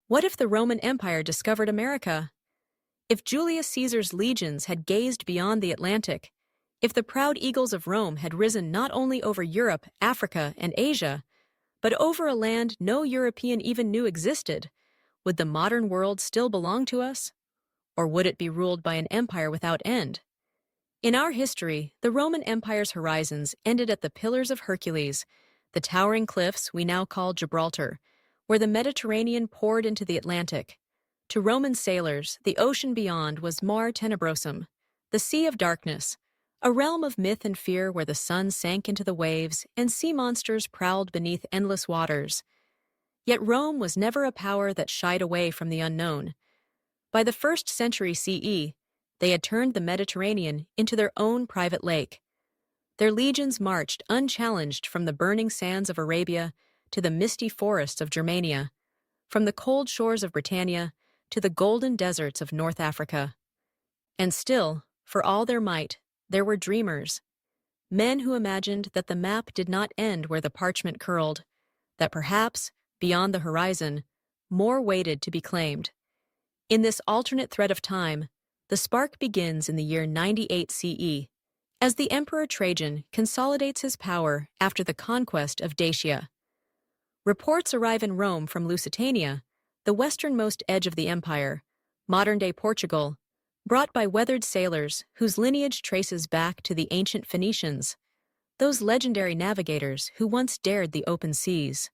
What if the Roman Empire discovered America? If Julius Caesar's legions had gazed beyond the Atlantic, if the proud eagles of Rome had risen not only over Europe, Africa, and Asia, but over a land no European even knew existed, would the modern world still belong to us? Or would it be ruled by an empire without end? In our history, the Roman Empire's horizons ended at the Pillars of Hercules, the towering cliffs we now call Gibraltar, where the Mediterranean poured into the Atlantic. To Roman sailors, the ocean beyond was Mare Tenebrosum, the Sea of Darkness, a realm of myth and fear where the sun sank into the waves and sea monsters prowled beneath endless waters. Yet Rome was never a power that shied away from the unknown. By the 1st century CE, they had turned the Mediterranean into their own private lake. Their legions marched unchallenged from the burning sands of Arabia to the misty forests of Germania, from the cold shores of Britannia to the golden deserts of North Africa. And still, for all their might, there were dreamers, men who imagined that the map did not end where the parchment curled, that perhaps, beyond the horizon, more waited to be claimed. In this alternate thread of time, the spark begins in the year 98 CE, as the Emperor Trajan consolidates his power after the conquest of Dacia. Reports arrive in Rome from Lusitania, the westernmost edge of the empire, modern-day Portugal, brought by weathered sailors whose lineage traces back to the ancient Phoenicians, those legendary navigators who once dared the open seas.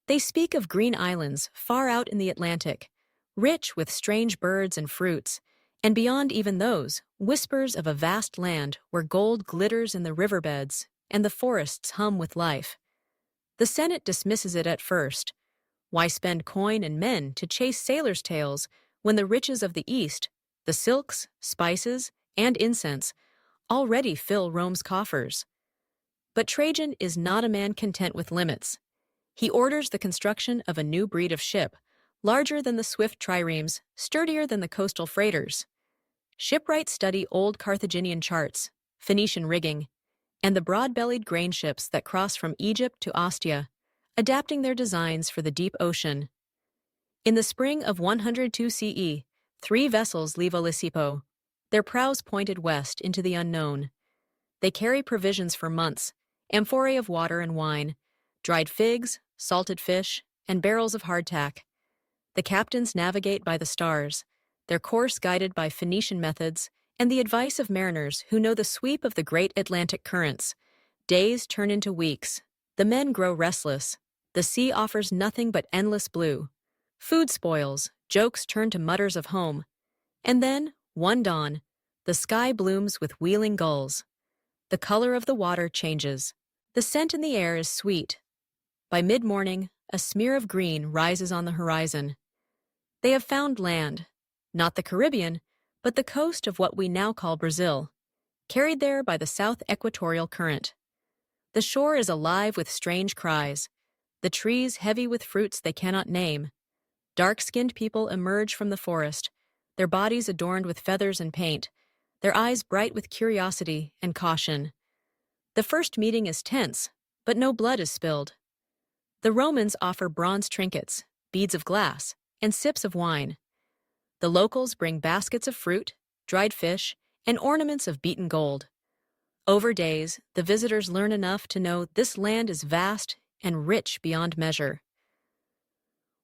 They speak of green islands far out in the Atlantic, rich with strange birds and fruits, and beyond even those, whispers of a vast land where gold glitters in the riverbeds and the forests hum with life. The Senate dismisses it at first. Why spend coin and men to chase sailors' tales when the riches of the East, the silks, spices, and incense, already fill Rome's coffers? But Trajan is not a man content with limits. He orders the construction of a new breed of ship, larger than the swift triremes, sturdier than the coastal freighters. Shipwrights study old Carthaginian charts, Phoenician rigging, and the broad-bellied grain ships that cross from Egypt to Ostia, adapting their designs for the deep ocean. In the spring of 102 CE, 3 vessels leave Olisipo, their prows pointed west into the unknown. They carry provisions for months, amphorae of water and wine, dried figs, salted fish, and barrels of hardtack. The captains navigate by the stars, their course guided by Phoenician methods and the advice of mariners who know the sweep of the great Atlantic currents. Days turn into weeks. The men grow restless. The sea offers nothing but endless blue. Food spoils, jokes turn to mutters of home. And then, one dawn, the sky blooms with wheeling gulls. The color of the water changes. The scent in the air is sweet. By mid-morning, a smear of green rises on the horizon. They have found land, not the Caribbean, but the coast of what we now call Brazil, carried there by the South Equatorial Current. The shore is alive with strange cries, the trees heavy with fruits they cannot name. Dark-skinned people emerge from the forest, their bodies adorned with feathers and paint, their eyes bright with curiosity and caution. The first meeting is tense, but no blood is spilled. The Romans offer bronze trinkets, beads of glass, and sips of wine. The locals bring baskets of fruit, dried fish, and ornaments of beaten gold. Over days, the visitors learn enough to know this land is vast and rich beyond measure.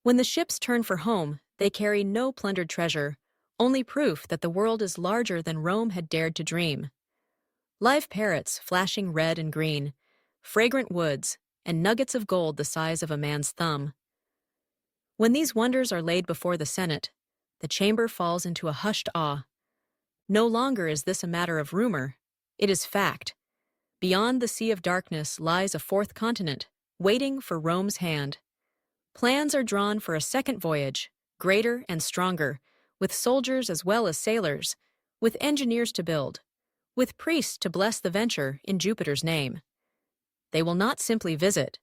When the ships turn for home, they carry no plundered treasure, only proof that the world is larger than Rome had dared to dream. Live parrots flashing red and green, fragrant woods, and nuggets of gold the size of a man's thumb. When these wonders are laid before the Senate, the chamber falls into a hushed awe. No longer is this a matter of rumor. It is fact. Beyond the Sea of Darkness lies a 4th continent, waiting for Rome's hand. Plans are drawn for a second voyage, greater and stronger, with soldiers as well as sailors, with engineers to build, with priests to bless the venture in Jupiter's name. They will not simply visit.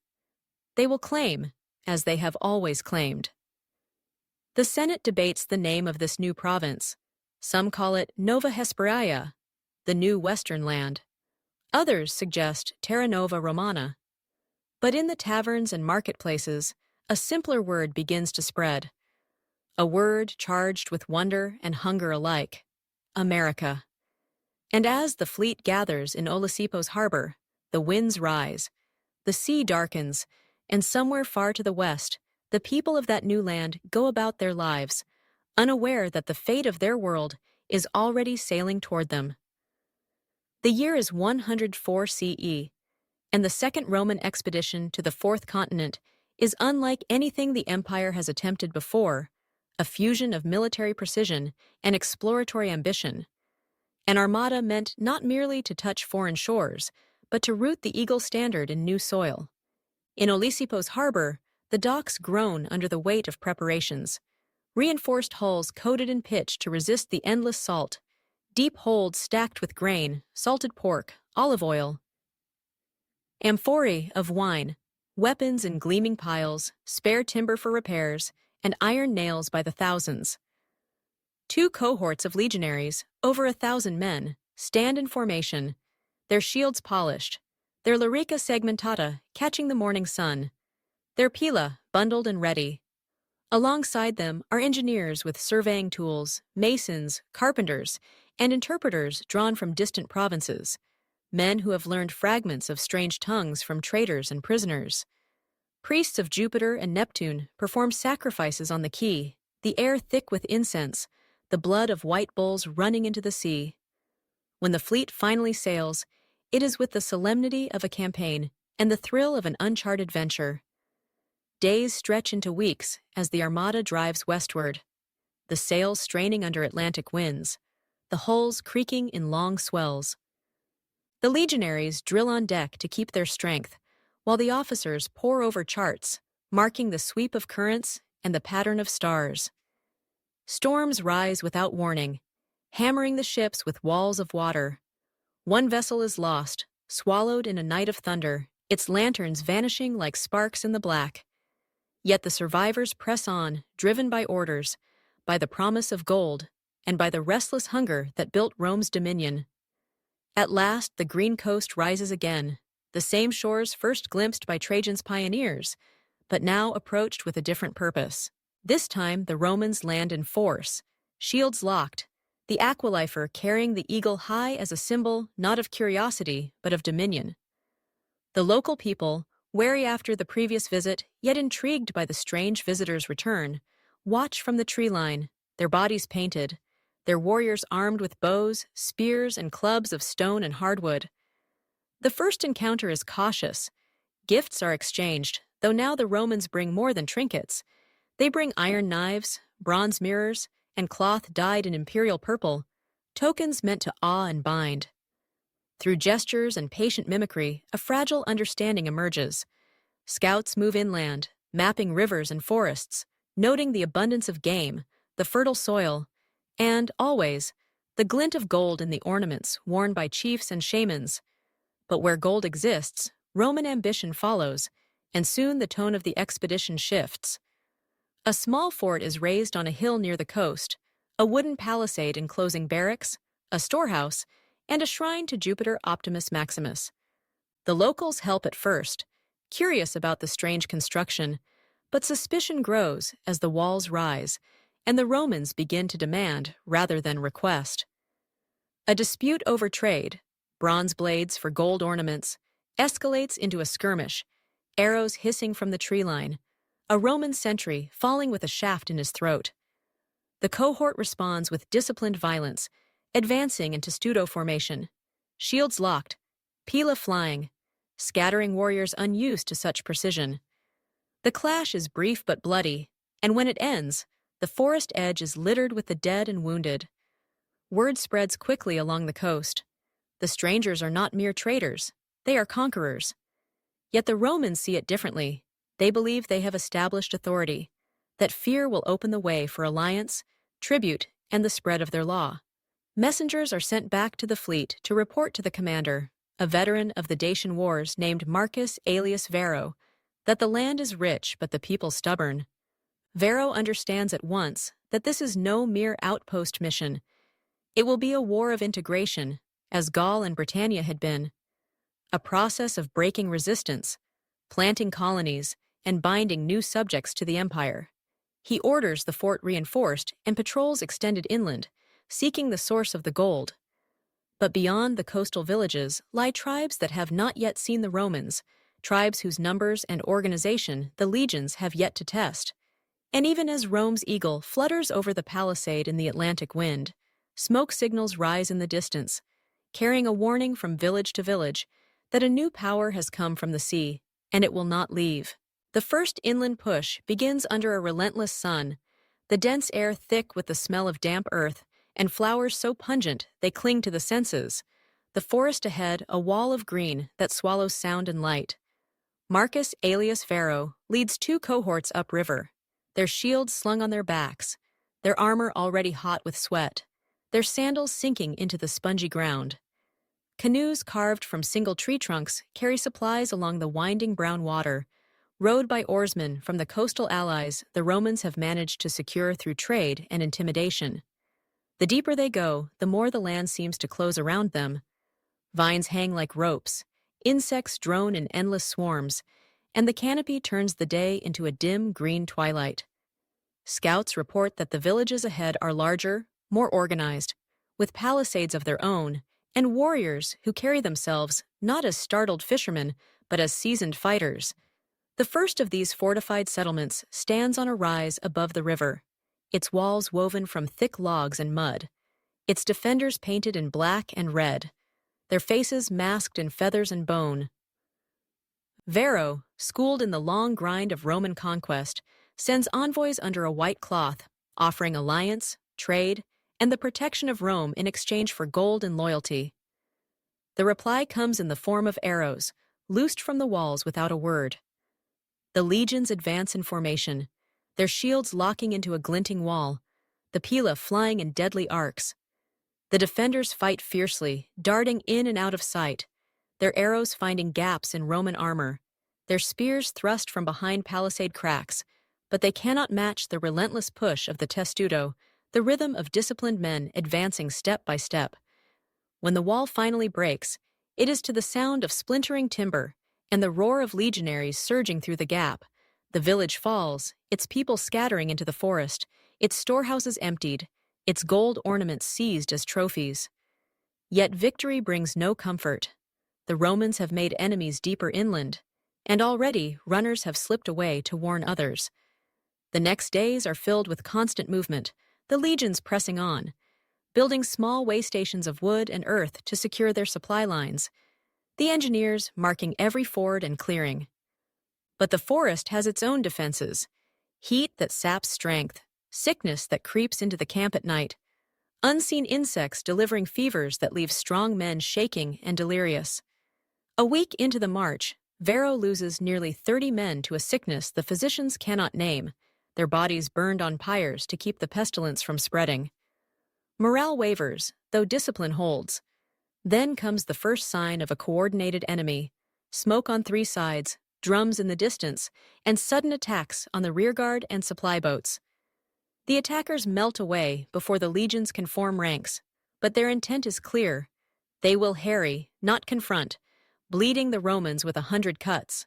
They will claim, as they have always claimed. The Senate debates the name of this new province. Some call it Nova Hesperia, the new Western land. Others suggest Terra Nova Romana. But in the taverns and marketplaces, a simpler word begins to spread, a word charged with wonder and hunger alike: America. And as the fleet gathers in Olisipo's harbor, the winds rise, the sea darkens, and somewhere far to the west, the people of that new land go about their lives, unaware that the fate of their world is already sailing toward them. The year is 104 CE, and the Second Roman expedition to the Fourth Continent is unlike anything the empire has attempted before, a fusion of military precision and exploratory ambition. An armada meant not merely to touch foreign shores, but to root the eagle standard in new soil. In Olisipo's harbor, the docks groan under the weight of preparations. Reinforced hulls coated in pitch to resist the endless salt, deep holds stacked with grain, salted pork, olive oil, amphorae of wine, weapons in gleaming piles, spare timber for repairs, and iron nails by the thousands. 2 cohorts of legionaries, over 1,000 men, stand in formation, their shields polished, their larica segmentata catching the morning sun, their pila bundled and ready. Alongside them are engineers with surveying tools, masons, carpenters, and interpreters drawn from distant provinces, men who have learned fragments of strange tongues from traders and prisoners. Priests of Jupiter and Neptune perform sacrifices on the quay, the air thick with incense, the blood of white bulls running into the sea. When the fleet finally sails, it is with the solemnity of a campaign and the thrill of an uncharted venture. Days stretch into weeks as the armada drives westward, the sails straining under Atlantic winds, the hulls creaking in long swells. The legionaries drill on deck to keep their strength, while the officers pore over charts, marking the sweep of currents and the pattern of stars. Storms rise without warning, hammering the ships with walls of water. One vessel is lost, swallowed in a night of thunder, its lanterns vanishing like sparks in the black. Yet the survivors press on, driven by orders, by the promise of gold, and by the restless hunger that built Rome's dominion. At last, the green coast rises again, the same shores first glimpsed by Trajan's pioneers, but now approached with a different purpose. This time, the Romans land in force, shields locked, the aquilifer carrying the eagle high as a symbol not of curiosity, but of dominion. The local people, wary after the previous visit, yet intrigued by the strange visitor's return, watch from the tree line, their bodies painted, their warriors armed with bows, spears, and clubs of stone and hardwood. The first encounter is cautious. Gifts are exchanged, though now the Romans bring more than trinkets. They bring iron knives, bronze mirrors, and cloth dyed in imperial purple, tokens meant to awe and bind. Through gestures and patient mimicry, a fragile understanding emerges. Scouts move inland, mapping rivers and forests, noting the abundance of game, the fertile soil, and, always, the glint of gold in the ornaments worn by chiefs and shamans. But where gold exists, Roman ambition follows, and soon the tone of the expedition shifts. A small fort is raised on a hill near the coast, a wooden palisade enclosing barracks, a storehouse, and a shrine to Jupiter Optimus Maximus. The locals help at first, curious about the strange construction, but suspicion grows as the walls rise, and the Romans begin to demand rather than request. A dispute over trade, bronze blades for gold ornaments, escalates into a skirmish, arrows hissing from the tree line, a Roman sentry falling with a shaft in his throat. The cohort responds with disciplined violence, advancing into studo formation, shields locked, pila flying, scattering warriors unused to such precision. The clash is brief but bloody, and when it ends, the forest edge is littered with the dead and wounded. Word spreads quickly along the coast. The strangers are not mere traders, they are conquerors. Yet the Romans see it differently. They believe they have established authority, that fear will open the way for alliance, tribute, and the spread of their law. Messengers are sent back to the fleet to report to the commander, a veteran of the Dacian Wars named Marcus Aelius Varro, that the land is rich but the people stubborn. Varro understands at once that this is no mere outpost mission. It will be a war of integration, as Gaul and Britannia had been. A process of breaking resistance, planting colonies, and binding new subjects to the empire. He orders the fort reinforced and patrols extended inland, seeking the source of the gold. But beyond the coastal villages lie tribes that have not yet seen the Romans, tribes whose numbers and organization the legions have yet to test. And even as Rome's eagle flutters over the palisade in the Atlantic wind, smoke signals rise in the distance, carrying a warning from village to village that a new power has come from the sea, and it will not leave. The first inland push begins under a relentless sun, the dense air thick with the smell of damp earth, and flowers so pungent they cling to the senses. The forest ahead, a wall of green that swallows sound and light. Marcus alias Varro leads 2 cohorts upriver, their shields slung on their backs, their armor already hot with sweat, their sandals sinking into the spongy ground. Canoes carved from single tree trunks carry supplies along the winding brown water, rowed by oarsmen from the coastal allies the Romans have managed to secure through trade and intimidation. The deeper they go, the more the land seems to close around them. Vines hang like ropes, insects drone in endless swarms, and the canopy turns the day into a dim green twilight. Scouts report that the villages ahead are larger, more organized, with palisades of their own, and warriors who carry themselves not as startled fishermen, but as seasoned fighters. The first of these fortified settlements stands on a rise above the river, its walls woven from thick logs and mud, its defenders painted in black and red, their faces masked in feathers and bone. Varro, schooled in the long grind of Roman conquest, sends envoys under a white cloth, offering alliance, trade, and the protection of Rome in exchange for gold and loyalty. The reply comes in the form of arrows, loosed from the walls without a word. The legions advance in formation, their shields locking into a glinting wall, the pila flying in deadly arcs. The defenders fight fiercely, darting in and out of sight, their arrows finding gaps in Roman armor, their spears thrust from behind palisade cracks, but they cannot match the relentless push of the testudo, the rhythm of disciplined men advancing step by step. When the wall finally breaks, it is to the sound of splintering timber and the roar of legionaries surging through the gap. The village falls, its people scattering into the forest, its storehouses emptied, its gold ornaments seized as trophies. Yet victory brings no comfort. The Romans have made enemies deeper inland, and already runners have slipped away to warn others. The next days are filled with constant movement, the legions pressing on, building small way stations of wood and earth to secure their supply lines, the engineers marking every ford and clearing. But the forest has its own defenses: heat that saps strength, sickness that creeps into the camp at night, unseen insects delivering fevers that leave strong men shaking and delirious. A week into the march, Varro loses nearly 30 men to a sickness the physicians cannot name, their bodies burned on pyres to keep the pestilence from spreading. Morale wavers, though discipline holds. Then comes the first sign of a coordinated enemy: smoke on 3 sides, drums in the distance, and sudden attacks on the rearguard and supply boats. The attackers melt away before the legions can form ranks, but their intent is clear. They will harry, not confront, bleeding the Romans with 100 cuts.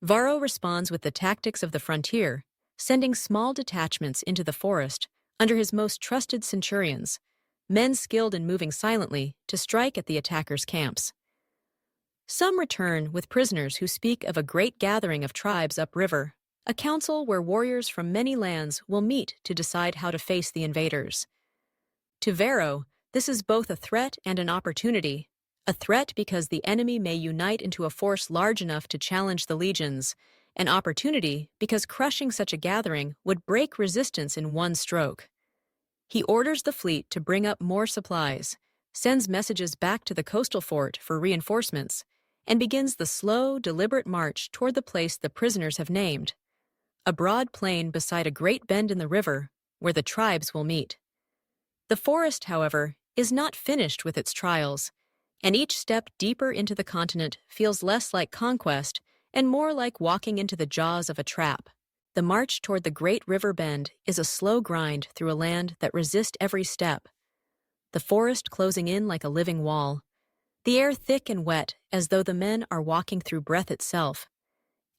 Varro responds with the tactics of the frontier, sending small detachments into the forest under his most trusted centurions, men skilled in moving silently to strike at the attackers' camps. Some return with prisoners who speak of a great gathering of tribes upriver, a council where warriors from many lands will meet to decide how to face the invaders. To Varro, this is both a threat and an opportunity. A threat because the enemy may unite into a force large enough to challenge the legions, an opportunity because crushing such a gathering would break resistance in one stroke. He orders the fleet to bring up more supplies, sends messages back to the coastal fort for reinforcements, and begins the slow, deliberate march toward the place the prisoners have named, a broad plain beside a great bend in the river where the tribes will meet. The forest, however, is not finished with its trials, and each step deeper into the continent feels less like conquest and more like walking into the jaws of a trap. The march toward the great river bend is a slow grind through a land that resists every step, the forest closing in like a living wall, the air thick and wet as though the men are walking through breath itself.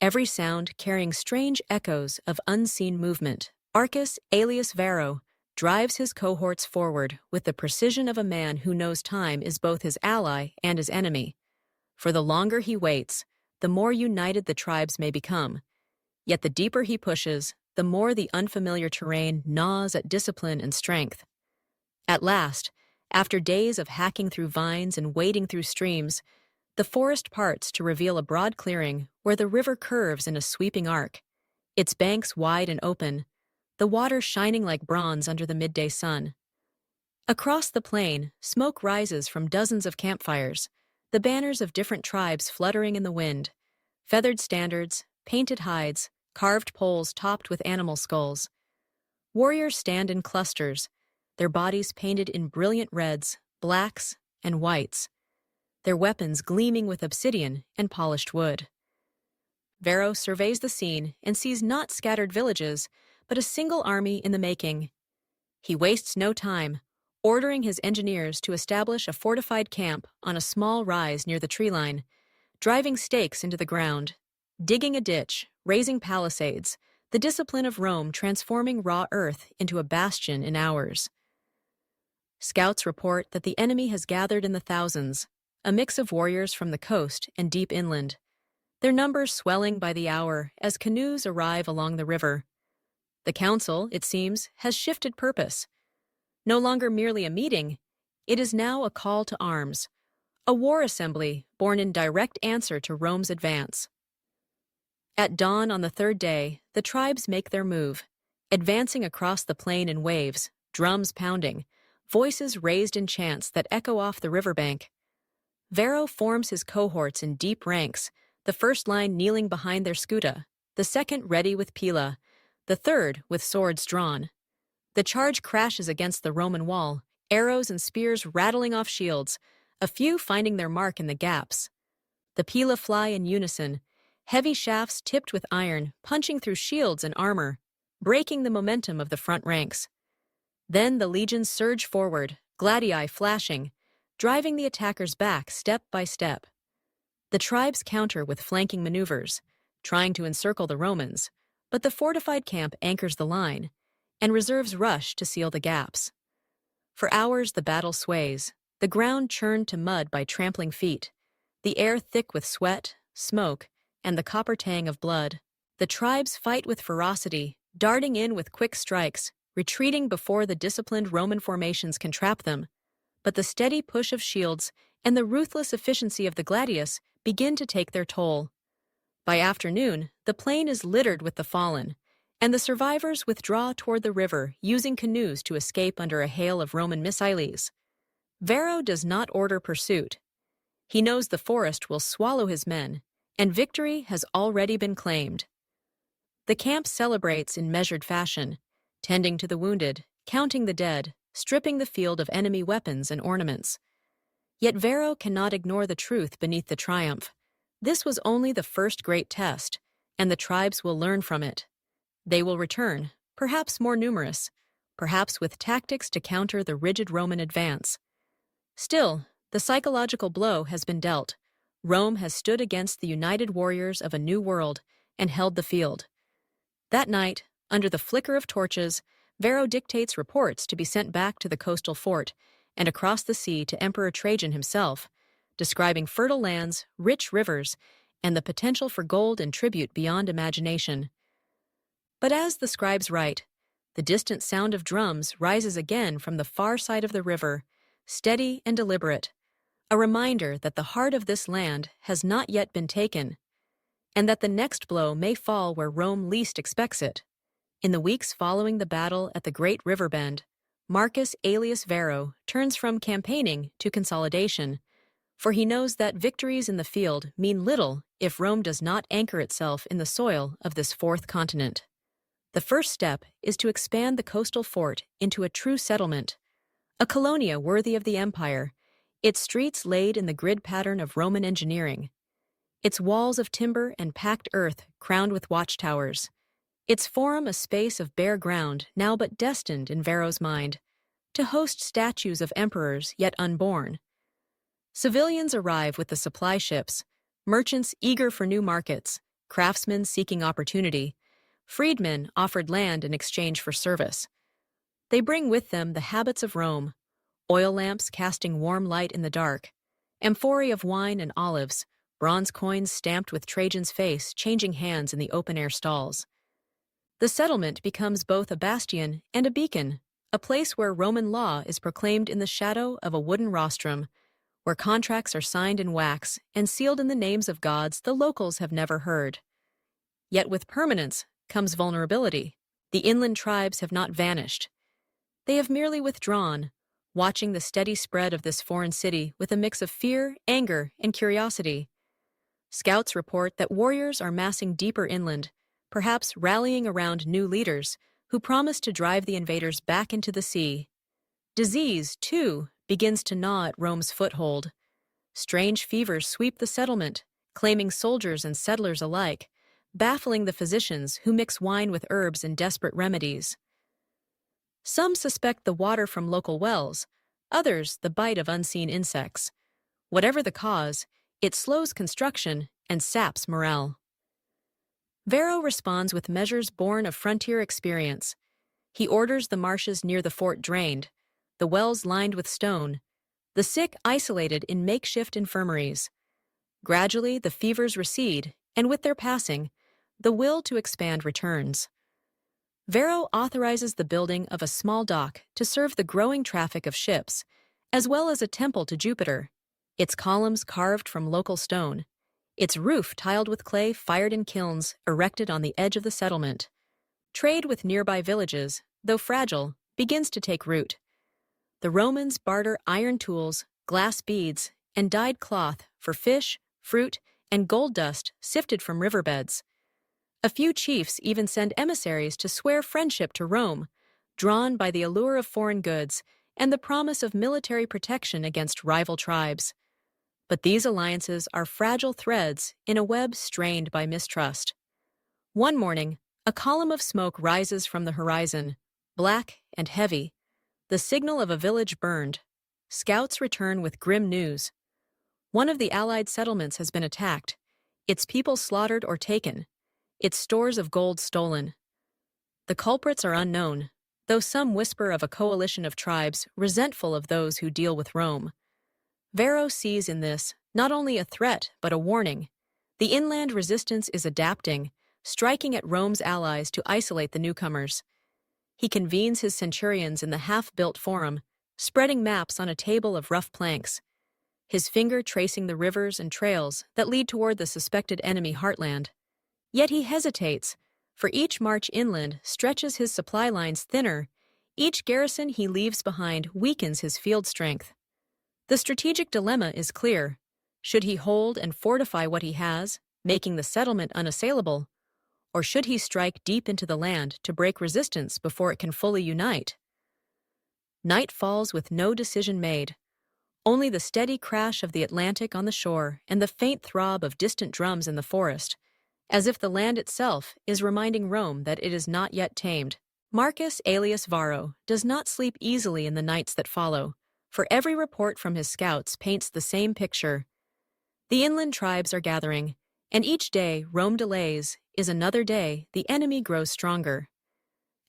every sound carrying strange echoes of unseen movement. Arcus, alias Varro, drives his cohorts forward with the precision of a man who knows time is both his ally and his enemy. For the longer he waits, the more united the tribes may become. Yet the deeper he pushes, the more the unfamiliar terrain gnaws at discipline and strength. At last, after days of hacking through vines and wading through streams, the forest parts to reveal a broad clearing where the river curves in a sweeping arc, its banks wide and open, the water shining like bronze under the midday sun. Across the plain, smoke rises from dozens of campfires, the banners of different tribes fluttering in the wind, feathered standards, painted hides, carved poles topped with animal skulls. Warriors stand in clusters, their bodies painted in brilliant reds, blacks, and whites, their weapons gleaming with obsidian and polished wood. Varro surveys the scene and sees not scattered villages, but a single army in the making. He wastes no time, ordering his engineers to establish a fortified camp on a small rise near the tree line, driving stakes into the ground, digging a ditch, raising palisades, the discipline of Rome transforming raw earth into a bastion in hours. Scouts report that the enemy has gathered in the thousands, a mix of warriors from the coast and deep inland, their numbers swelling by the hour as canoes arrive along the river. The council, it seems, has shifted purpose. No longer merely a meeting, it is now a call to arms, a war assembly born in direct answer to Rome's advance. At dawn on the third day, the tribes make their move, advancing across the plain in waves, drums pounding, voices raised in chants that echo off the riverbank. Varro forms his cohorts in deep ranks, the first line kneeling behind their scuta, the second ready with pila, the third with swords drawn. The charge crashes against the Roman wall, arrows and spears rattling off shields, a few finding their mark in the gaps. The pila fly in unison, heavy shafts tipped with iron, punching through shields and armor, breaking the momentum of the front ranks. Then the legions surge forward, gladii flashing, driving the attackers back step by step. The tribes counter with flanking maneuvers, trying to encircle the Romans, but the fortified camp anchors the line, and reserves rush to seal the gaps. For hours the battle sways, the ground churned to mud by trampling feet, the air thick with sweat, smoke, and the copper tang of blood. The tribes fight with ferocity, darting in with quick strikes, retreating before the disciplined Roman formations can trap them. But the steady push of shields and the ruthless efficiency of the gladius begin to take their toll. By afternoon, the plain is littered with the fallen, and the survivors withdraw toward the river, using canoes to escape under a hail of Roman missiles. Varro does not order pursuit. He knows the forest will swallow his men, and victory has already been claimed. The camp celebrates in measured fashion, tending to the wounded, counting the dead, stripping the field of enemy weapons and ornaments. Yet Varro cannot ignore the truth beneath the triumph. This was only the first great test, and the tribes will learn from it. They will return, perhaps more numerous, perhaps with tactics to counter the rigid Roman advance. Still, the psychological blow has been dealt. Rome has stood against the united warriors of a new world and held the field. That night, under the flicker of torches, Varro dictates reports to be sent back to the coastal fort and across the sea to Emperor Trajan himself, describing fertile lands, rich rivers, and the potential for gold and tribute beyond imagination. But as the scribes write, the distant sound of drums rises again from the far side of the river, steady and deliberate, a reminder that the heart of this land has not yet been taken, and that the next blow may fall where Rome least expects it. In the weeks following the battle at the Great River Bend, Marcus alias Varro turns from campaigning to consolidation, for he knows that victories in the field mean little if Rome does not anchor itself in the soil of this fourth continent. The first step is to expand the coastal fort into a true settlement, a colonia worthy of the empire, its streets laid in the grid pattern of Roman engineering, its walls of timber and packed earth crowned with watchtowers, its forum a space of bare ground now but destined in Varro's mind to host statues of emperors yet unborn. Civilians arrive with the supply ships, merchants eager for new markets, craftsmen seeking opportunity, freedmen offered land in exchange for service. They bring with them the habits of Rome, oil lamps casting warm light in the dark, amphorae of wine and olives, bronze coins stamped with Trajan's face changing hands in the open-air stalls. The settlement becomes both a bastion and a beacon, a place where Roman law is proclaimed in the shadow of a wooden rostrum, where contracts are signed in wax and sealed in the names of gods the locals have never heard. Yet with permanence comes vulnerability. The inland tribes have not vanished. They have merely withdrawn, watching the steady spread of this foreign city with a mix of fear, anger, and curiosity. Scouts report that warriors are massing deeper inland, perhaps rallying around new leaders who promise to drive the invaders back into the sea. Disease, too, begins to gnaw at Rome's foothold. Strange fevers sweep the settlement, claiming soldiers and settlers alike, baffling the physicians who mix wine with herbs in desperate remedies. Some suspect the water from local wells, others the bite of unseen insects. Whatever the cause, it slows construction and saps morale. Varro responds with measures born of frontier experience. He orders the marshes near the fort drained, the wells lined with stone, the sick isolated in makeshift infirmaries. Gradually, the fevers recede, and with their passing, the will to expand returns. Varro authorizes the building of a small dock to serve the growing traffic of ships, as well as a temple to Jupiter, its columns carved from local stone, its roof tiled with clay fired in kilns erected on the edge of the settlement. Trade with nearby villages, though fragile, begins to take root. The Romans barter iron tools, glass beads, and dyed cloth for fish, fruit, and gold dust sifted from riverbeds. A few chiefs even send emissaries to swear friendship to Rome, drawn by the allure of foreign goods and the promise of military protection against rival tribes. But these alliances are fragile threads in a web strained by mistrust. One morning, a column of smoke rises from the horizon, black and heavy, the signal of a village burned. Scouts return with grim news. One of the Allied settlements has been attacked, its people slaughtered or taken, its stores of gold stolen. The culprits are unknown, though some whisper of a coalition of tribes resentful of those who deal with Rome. Varro sees in this not only a threat but a warning. The inland resistance is adapting, striking at Rome's allies to isolate the newcomers. He convenes his centurions in the half-built forum, spreading maps on a table of rough planks, his finger tracing the rivers and trails that lead toward the suspected enemy heartland. Yet he hesitates, for each march inland stretches his supply lines thinner. Each garrison he leaves behind weakens his field strength. The strategic dilemma is clear. Should he hold and fortify what he has, making the settlement unassailable, or should he strike deep into the land to break resistance before it can fully unite? Night falls with no decision made. Only the steady crash of the Atlantic on the shore and the faint throb of distant drums in the forest, as if the land itself is reminding Rome that it is not yet tamed. Marcus alias Varro does not sleep easily in the nights that follow, for every report from his scouts paints the same picture. The inland tribes are gathering, and each day Rome delays is another day the enemy grows stronger.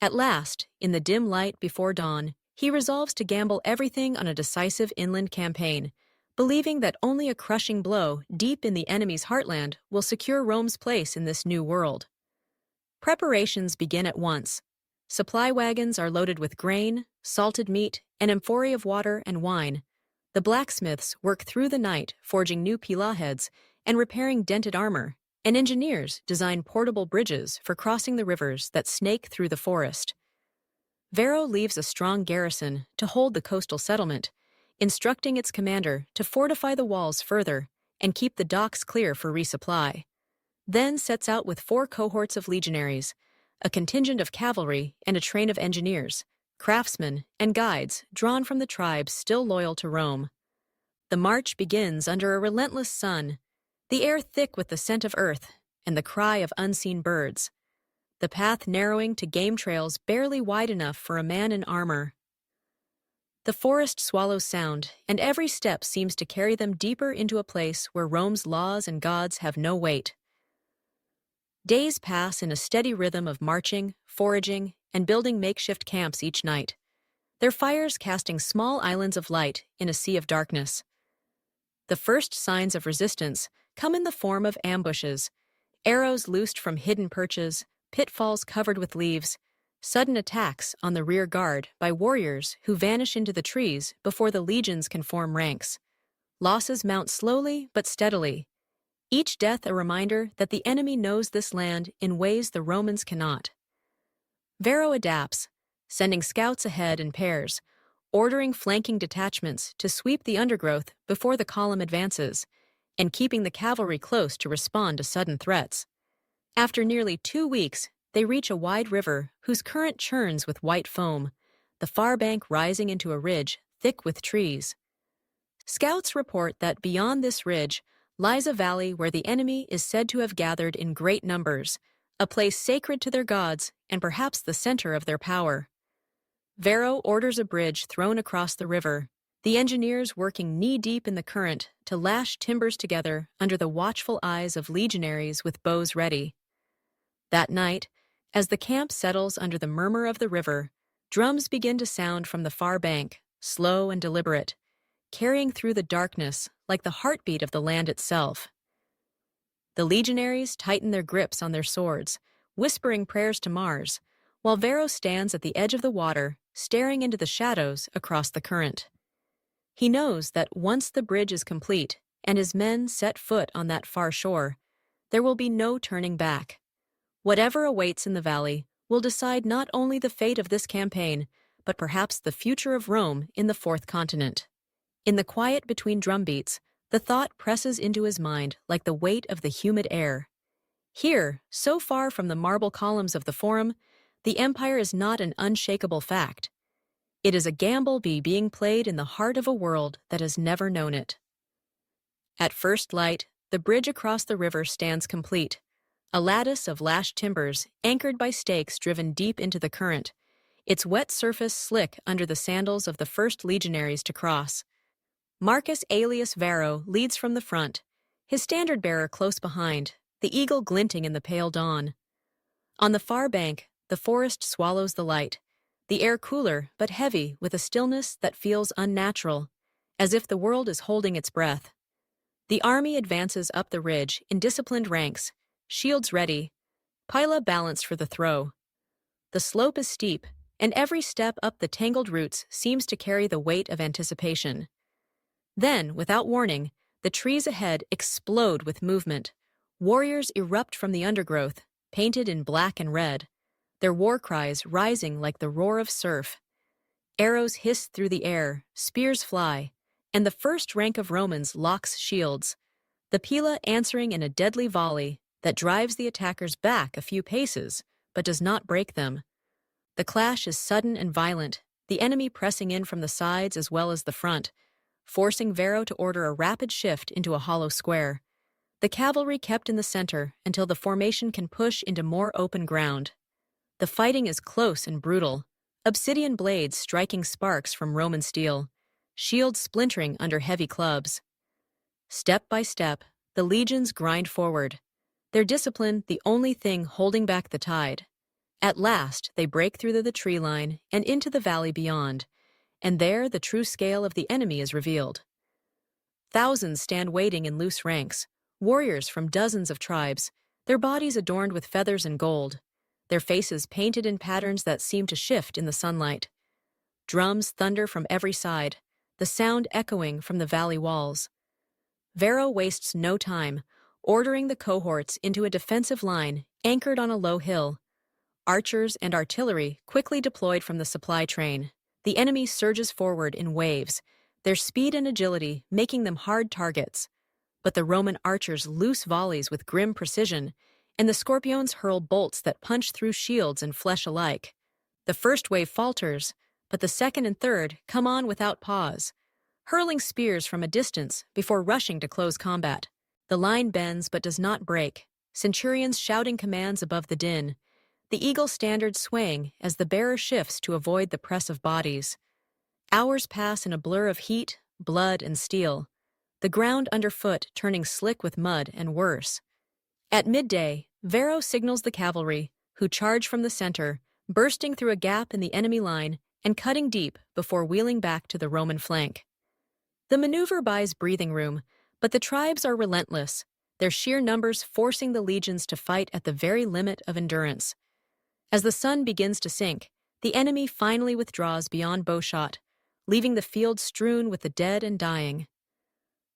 At last, in the dim light before dawn, he resolves to gamble everything on a decisive inland campaign, believing that only a crushing blow deep in the enemy's heartland will secure Rome's place in this new world. Preparations begin at once. Supply wagons are loaded with grain, salted meat, and amphorae of water and wine. The blacksmiths work through the night forging new pilah heads and repairing dented armor, and engineers design portable bridges for crossing the rivers that snake through the forest. Varro leaves a strong garrison to hold the coastal settlement, instructing its commander to fortify the walls further and keep the docks clear for resupply. Then sets out with 4 cohorts of legionaries, a contingent of cavalry and a train of engineers, craftsmen, and guides drawn from the tribes still loyal to Rome. The march begins under a relentless sun, the air thick with the scent of earth and the cry of unseen birds, the path narrowing to game trails barely wide enough for a man in armor. The forest swallows sound, and every step seems to carry them deeper into a place where Rome's laws and gods have no weight. Days pass in a steady rhythm of marching, foraging, and building makeshift camps each night, their fires casting small islands of light in a sea of darkness. The first signs of resistance come in the form of ambushes, arrows loosed from hidden perches, pitfalls covered with leaves, sudden attacks on the rear guard by warriors who vanish into the trees before the legions can form ranks. Losses mount slowly but steadily, each death a reminder that the enemy knows this land in ways the Romans cannot. Varro adapts, sending scouts ahead in pairs, ordering flanking detachments to sweep the undergrowth before the column advances, and keeping the cavalry close to respond to sudden threats. After nearly 2 weeks, they reach a wide river whose current churns with white foam, the far bank rising into a ridge thick with trees. Scouts report that beyond this ridge lies a valley where the enemy is said to have gathered in great numbers, a place sacred to their gods and perhaps the center of their power. Varro orders a bridge thrown across the river, the engineers working knee-deep in the current to lash timbers together under the watchful eyes of legionaries with bows ready. That night, as the camp settles under the murmur of the river, drums begin to sound from the far bank, slow and deliberate, carrying through the darkness like the heartbeat of the land itself. The legionaries tighten their grips on their swords, whispering prayers to Mars, while Varro stands at the edge of the water, staring into the shadows across the current. He knows that once the bridge is complete and his men set foot on that far shore, there will be no turning back. Whatever awaits in the valley will decide not only the fate of this campaign, but perhaps the future of Rome in the fourth continent. In the quiet between drumbeats, the thought presses into his mind like the weight of the humid air. Here, so far from the marble columns of the Forum, the empire is not an unshakable fact. It is a gamble being played in the heart of a world that has never known it. At first light, the bridge across the river stands complete, a lattice of lashed timbers anchored by stakes driven deep into the current, its wet surface slick under the sandals of the first legionaries to cross. Marcus Aelius Varro leads from the front, his standard-bearer close behind, the eagle glinting in the pale dawn. On the far bank, the forest swallows the light, the air cooler but heavy with a stillness that feels unnatural, as if the world is holding its breath. The army advances up the ridge in disciplined ranks, shields ready, Pila balanced for the throw. The slope is steep, and every step up the tangled roots seems to carry the weight of anticipation. Then, without warning, the trees ahead explode with movement. Warriors erupt from the undergrowth, painted in black and red, their war cries rising like the roar of surf. Arrows hiss through the air, spears fly, and the first rank of Romans locks shields, the Pila answering in a deadly volley that drives the attackers back a few paces, but does not break them. The clash is sudden and violent, the enemy pressing in from the sides as well as the front, forcing Varro to order a rapid shift into a hollow square. The cavalry kept in the center until the formation can push into more open ground. The fighting is close and brutal, obsidian blades striking sparks from Roman steel, shields splintering under heavy clubs. Step by step, the legions grind forward, their discipline the only thing holding back the tide. At last, they break through the tree line and into the valley beyond, and there the true scale of the enemy is revealed. Thousands stand waiting in loose ranks, warriors from dozens of tribes, their bodies adorned with feathers and gold, their faces painted in patterns that seem to shift in the sunlight. Drums thunder from every side, the sound echoing from the valley walls. Varro wastes no time, ordering the cohorts into a defensive line anchored on a low hill. Archers and artillery quickly deployed from the supply train. The enemy surges forward in waves, their speed and agility making them hard targets. But the Roman archers loose volleys with grim precision, and the Scorpions hurl bolts that punch through shields and flesh alike. The first wave falters, but the second and third come on without pause, hurling spears from a distance before rushing to close combat. The line bends but does not break, centurions shouting commands above the din, the eagle standard swaying as the bearer shifts to avoid the press of bodies. Hours pass in a blur of heat, blood, and steel, the ground underfoot turning slick with mud and worse. At midday, Varro signals the cavalry, who charge from the center, bursting through a gap in the enemy line and cutting deep before wheeling back to the Roman flank. The maneuver buys breathing room, but the tribes are relentless, their sheer numbers forcing the legions to fight at the very limit of endurance. As the sun begins to sink, the enemy finally withdraws beyond bowshot, leaving the field strewn with the dead and dying.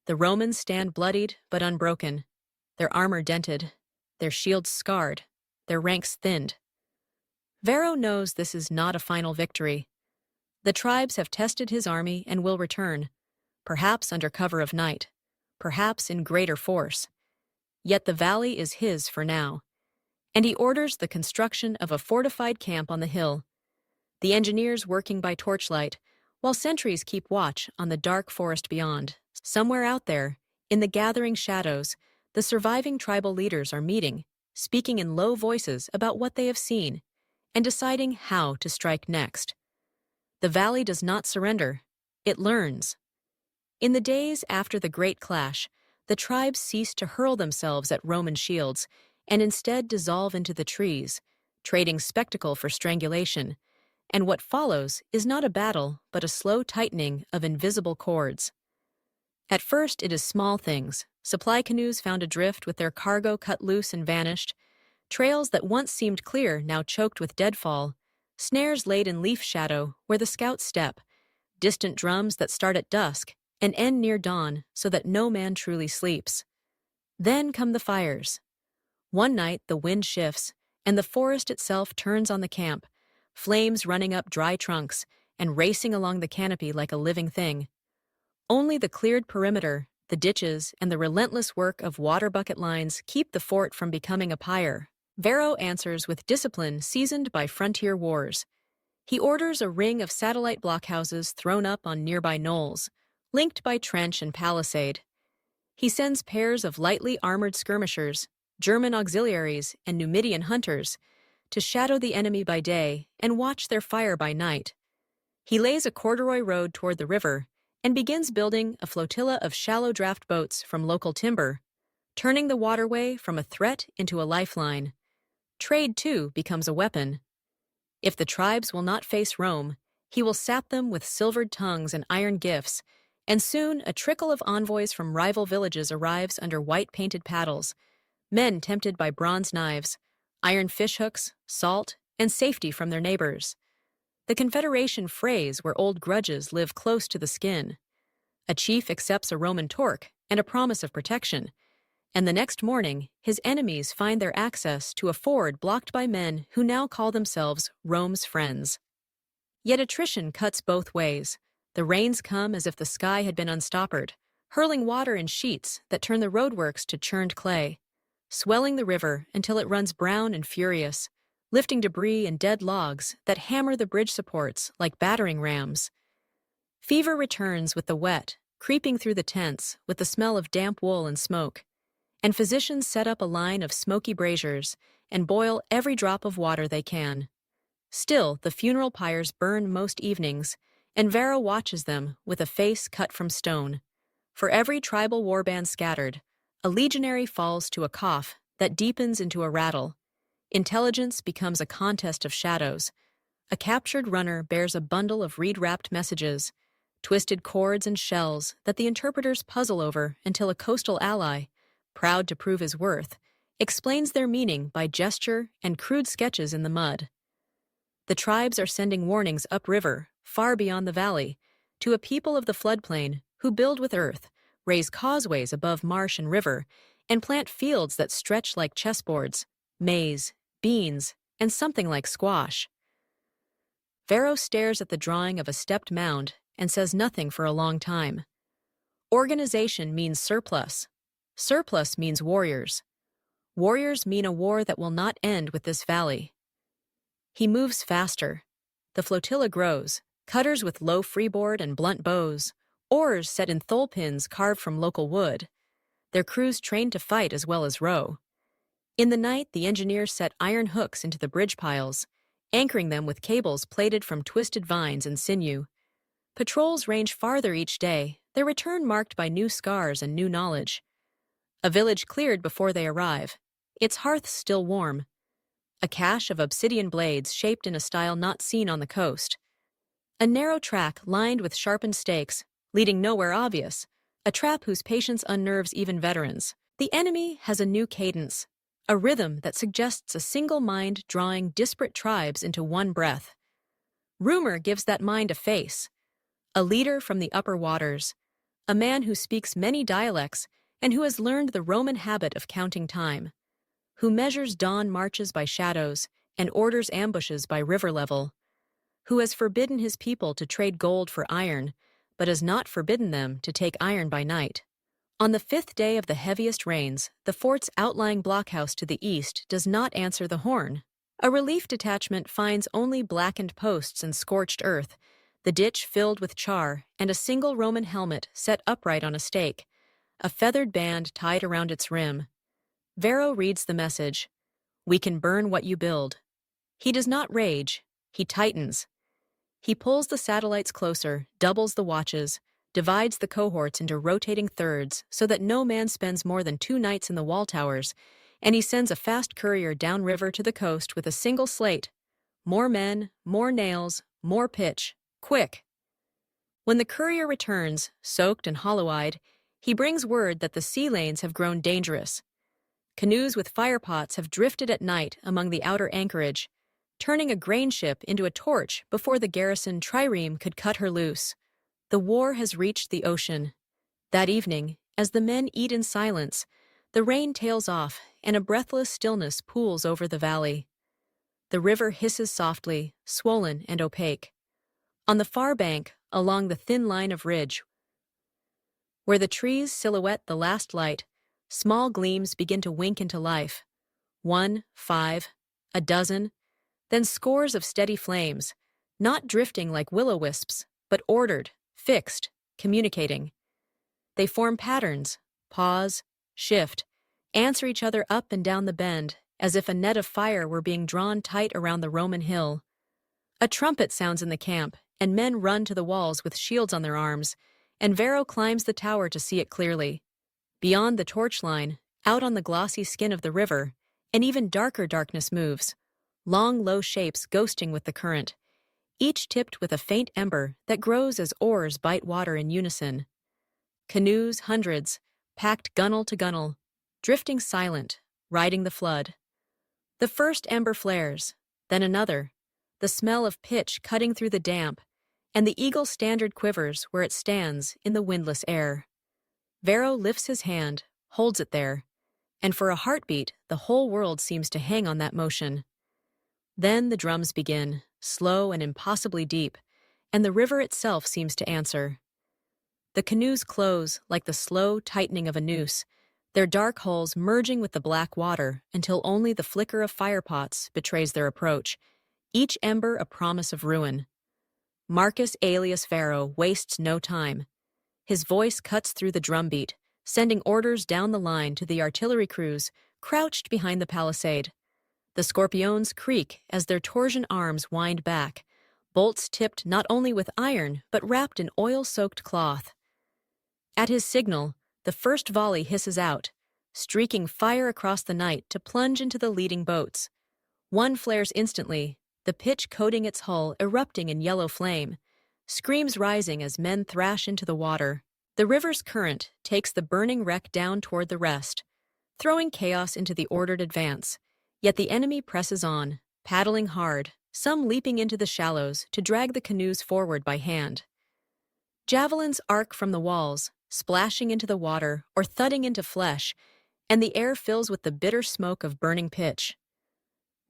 The Romans stand bloodied but unbroken, their armor dented, their shields scarred, their ranks thinned. Varro knows this is not a final victory. The tribes have tested his army and will return, perhaps under cover of night, perhaps in greater force. Yet the valley is his for now, and he orders the construction of a fortified camp on the hill, the engineers working by torchlight, while sentries keep watch on the dark forest beyond. Somewhere out there, in the gathering shadows, the surviving tribal leaders are meeting, speaking in low voices about what they have seen, and deciding how to strike next. The valley does not surrender, it learns. In the days after the Great Clash, the tribes cease to hurl themselves at Roman shields and instead dissolve into the trees, trading spectacle for strangulation, and what follows is not a battle but a slow tightening of invisible cords. At first it is small things, supply canoes found adrift with their cargo cut loose and vanished, trails that once seemed clear now choked with deadfall, snares laid in leaf shadow where the scouts step, distant drums that start at dusk and end near dawn so that no man truly sleeps. Then come the fires. One night the wind shifts, and the forest itself turns on the camp, flames running up dry trunks and racing along the canopy like a living thing. Only the cleared perimeter, the ditches, and the relentless work of water bucket lines keep the fort from becoming a pyre. Varro answers with discipline seasoned by frontier wars. He orders a ring of satellite blockhouses thrown up on nearby knolls, linked by trench and palisade. He sends pairs of lightly armored skirmishers, German auxiliaries, and Numidian hunters to shadow the enemy by day and watch their fire by night. He lays a corduroy road toward the river and begins building a flotilla of shallow draft boats from local timber, turning the waterway from a threat into a lifeline. Trade, too, becomes a weapon. If the tribes will not face Rome, he will sap them with silvered tongues and iron gifts, and soon a trickle of envoys from rival villages arrives under white-painted paddles, men tempted by bronze knives, iron fishhooks, salt, and safety from their neighbors. The Confederation frays where old grudges live close to the skin. A chief accepts a Roman torque and a promise of protection, and the next morning his enemies find their access to a ford blocked by men who now call themselves Rome's friends. Yet attrition cuts both ways. The rains come as if the sky had been unstoppered, hurling water in sheets that turn the roadworks to churned clay, swelling the river until it runs brown and furious, lifting debris and dead logs that hammer the bridge supports like battering rams. Fever returns with the wet, creeping through the tents with the smell of damp wool and smoke, and physicians set up a line of smoky braziers and boil every drop of water they can. Still, the funeral pyres burn most evenings, and Varro watches them with a face cut from stone. For every tribal warband scattered, a legionary falls to a cough that deepens into a rattle. Intelligence becomes a contest of shadows. A captured runner bears a bundle of reed-wrapped messages, twisted cords and shells that the interpreters puzzle over until a coastal ally, proud to prove his worth, explains their meaning by gesture and crude sketches in the mud. The tribes are sending warnings upriver, far beyond the valley, to a people of the floodplain who build with earth, raise causeways above marsh and river, and plant fields that stretch like chessboards, maize, beans, and something like squash. Varro stares at the drawing of a stepped mound and says nothing for a long time. Organization means surplus. Surplus means warriors. Warriors mean a war that will not end with this valley. He moves faster. The flotilla grows, cutters with low freeboard and blunt bows, oars set in thole pins carved from local wood. Their crews trained to fight as well as row. In the night, the engineers set iron hooks into the bridge piles, anchoring them with cables plaited from twisted vines and sinew. Patrols range farther each day, their return marked by new scars and new knowledge. A village cleared before they arrive. its hearth still warm, a cache of obsidian blades shaped in a style not seen on the coast. A narrow track lined with sharpened stakes, leading nowhere obvious, a trap whose patience unnerves even veterans. The enemy has a new cadence, a rhythm that suggests a single mind drawing disparate tribes into one breath. Rumor gives that mind a face, a leader from the upper waters, a man who speaks many dialects and who has learned the Roman habit of counting time, who measures dawn marches by shadows and orders ambushes by river level, who has forbidden his people to trade gold for iron, but has not forbidden them to take iron by night. On the 5th day of the heaviest rains, the fort's outlying blockhouse to the east does not answer the horn. A relief detachment finds only blackened posts and scorched earth, the ditch filled with char, and a single Roman helmet set upright on a stake, a feathered band tied around its rim. Varro reads the message, "We can burn what you build." He does not rage, he tightens. He pulls the satellites closer, doubles the watches, divides the cohorts into rotating thirds so that no man spends more than 2 nights in the wall towers, and he sends a fast courier downriver to the coast with a single slate. More men, more nails, more pitch. Quick! When the courier returns, soaked and hollow-eyed, he brings word that the sea lanes have grown dangerous. Canoes with firepots have drifted at night among the outer anchorage, turning a grain ship into a torch before the garrison trireme could cut her loose. The war has reached the ocean. That evening, as the men eat in silence, the rain tails off and a breathless stillness pools over the valley. The river hisses softly, swollen and opaque. On the far bank, along the thin line of ridge, where the trees silhouette the last light, small gleams begin to wink into life. 1, 5, a dozen, then scores of steady flames, not drifting like will-o-wisps, but ordered, fixed, communicating. They form patterns, pause, shift, answer each other up and down the bend, as if a net of fire were being drawn tight around the Roman hill. A trumpet sounds in the camp, and men run to the walls with shields on their arms, and Varro climbs the tower to see it clearly. Beyond the torch line, out on the glossy skin of the river, an even darker darkness moves, long low shapes ghosting with the current, each tipped with a faint ember that grows as oars bite water in unison. Canoes, hundreds, packed gunwale to gunwale, drifting silent, riding the flood. The first ember flares, then another, the smell of pitch cutting through the damp, and the eagle standard quivers where it stands in the windless air. Varro lifts his hand, holds it there, and for a heartbeat the whole world seems to hang on that motion. Then the drums begin, slow and impossibly deep, and the river itself seems to answer. The canoes close like the slow tightening of a noose, their dark hulls merging with the black water until only the flicker of firepots betrays their approach, each ember a promise of ruin. Marcus Aelius Varro wastes no time. His voice cuts through the drumbeat, sending orders down the line to the artillery crews crouched behind the palisade. The scorpiones creak as their torsion arms wind back, bolts tipped not only with iron but wrapped in oil-soaked cloth. At his signal, the first volley hisses out, streaking fire across the night to plunge into the leading boats. One flares instantly, the pitch coating its hull erupting in yellow flame, screams rising as men thrash into the water. The river's current takes the burning wreck down toward the rest, throwing chaos into the ordered advance. Yet the enemy presses on, paddling hard, some leaping into the shallows to drag the canoes forward by hand. Javelins arc from the walls, splashing into the water or thudding into flesh, and the air fills with the bitter smoke of burning pitch.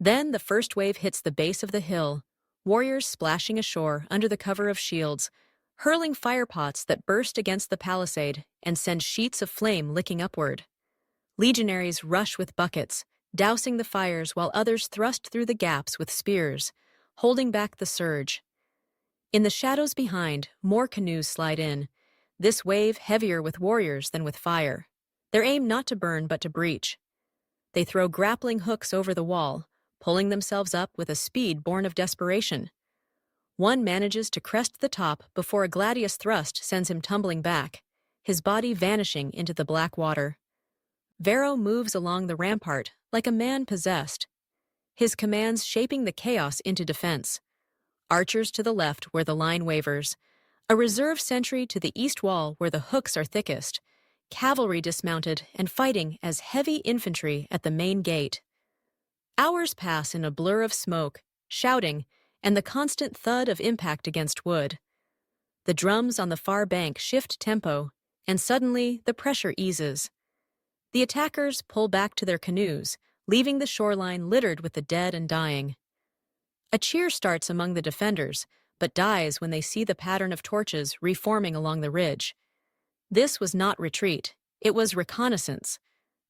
Then the first wave hits the base of the hill, warriors splashing ashore under the cover of shields, hurling firepots that burst against the palisade and send sheets of flame licking upward. Legionaries rush with buckets, dousing the fires while others thrust through the gaps with spears, holding back the surge. In the shadows behind, more canoes slide in, this wave heavier with warriors than with fire. Their aim not to burn but to breach. They throw grappling hooks over the wall, pulling themselves up with a speed born of desperation. One manages to crest the top before a gladius thrust sends him tumbling back, his body vanishing into the black water. Varro moves along the rampart, like a man possessed, his commands shaping the chaos into defense. Archers to the left where the line wavers, a reserve sentry to the east wall where the hooks are thickest, cavalry dismounted and fighting as heavy infantry at the main gate. Hours pass in a blur of smoke, shouting, and the constant thud of impact against wood. The drums on the far bank shift tempo, and suddenly the pressure eases. The attackers pull back to their canoes, leaving the shoreline littered with the dead and dying. A cheer starts among the defenders, but dies when they see the pattern of torches reforming along the ridge. This was not retreat, it was reconnaissance.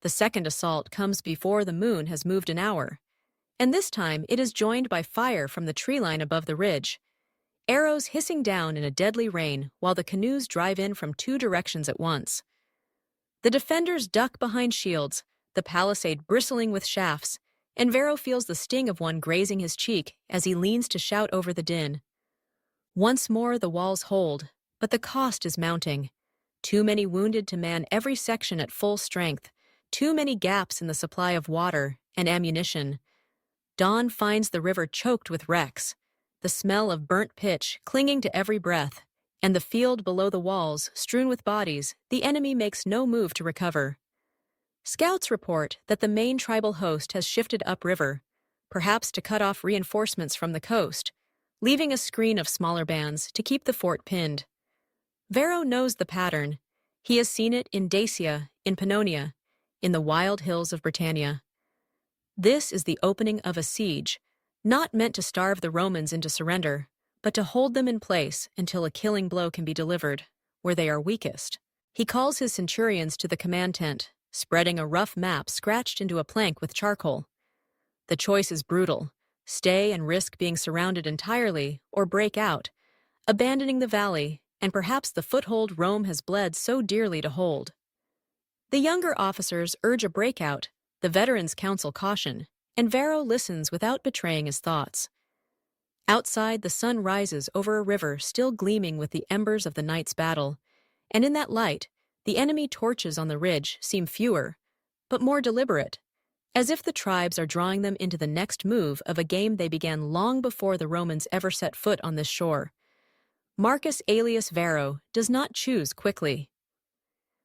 The second assault comes before the moon has moved an hour, and this time it is joined by fire from the tree line above the ridge. Arrows hissing down in a deadly rain while the canoes drive in from two directions at once. The defenders duck behind shields, the palisade bristling with shafts, and Vero feels the sting of one grazing his cheek as he leans to shout over the din. Once more the walls hold, but the cost is mounting. Too many wounded to man every section at full strength, too many gaps in the supply of water and ammunition. Dawn finds the river choked with wrecks, the smell of burnt pitch clinging to every breath, and the field below the walls strewn with bodies the enemy makes no move to recover. Scouts report that the main tribal host has shifted upriver, perhaps to cut off reinforcements from the coast, leaving a screen of smaller bands to keep the fort pinned. Vero knows the pattern. He has seen it in Dacia, in Pannonia, in the wild hills of Britannia. This is the opening of a siege, not meant to starve the Romans into surrender, but to hold them in place until a killing blow can be delivered, where they are weakest. He calls his centurions to the command tent, spreading a rough map scratched into a plank with charcoal. The choice is brutal: stay and risk being surrounded entirely, or break out, abandoning the valley and perhaps the foothold Rome has bled so dearly to hold. The younger officers urge a breakout, the veterans counsel caution, and Vero listens without betraying his thoughts. Outside, the sun rises over a river still gleaming with the embers of the night's battle, and in that light, the enemy torches on the ridge seem fewer, but more deliberate, as if the tribes are drawing them into the next move of a game they began long before the Romans ever set foot on this shore. Marcus Aelius Vero does not choose quickly,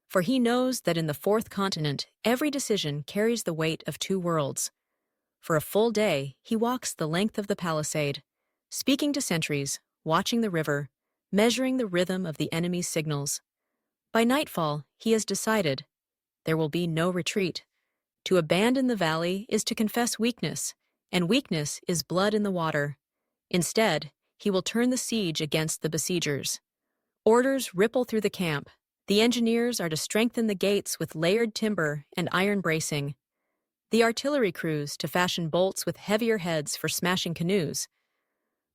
for he knows that in the fourth continent, every decision carries the weight of two worlds. For a full day, he walks the length of the palisade, speaking to sentries, watching the river, measuring the rhythm of the enemy's signals. By nightfall, he has decided there will be no retreat. To abandon the valley is to confess weakness, and weakness is blood in the water. Instead, he will turn the siege against the besiegers. Orders ripple through the camp. The engineers are to strengthen the gates with layered timber and iron bracing. The artillery crews to fashion bolts with heavier heads for smashing canoes.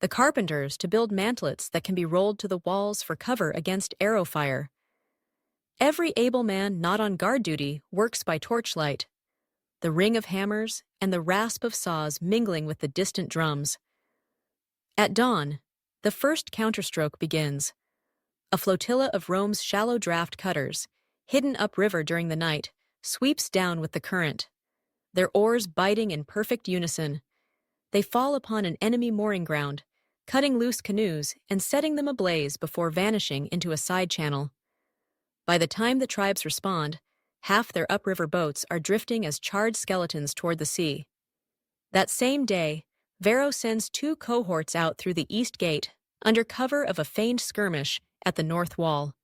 The carpenters to build mantlets that can be rolled to the walls for cover against arrow fire. Every able man not on guard duty works by torchlight, the ring of hammers and the rasp of saws mingling with the distant drums. At dawn, the first counterstroke begins. A flotilla of Rome's shallow draft cutters, hidden upriver during the night, sweeps down with the current, their oars biting in perfect unison. They fall upon an enemy mooring ground, cutting loose canoes and setting them ablaze before vanishing into a side channel. By the time the tribes respond, half their upriver boats are drifting as charred skeletons toward the sea. That same day, Vero sends 2 cohorts out through the east gate under cover of a feigned skirmish at the north wall.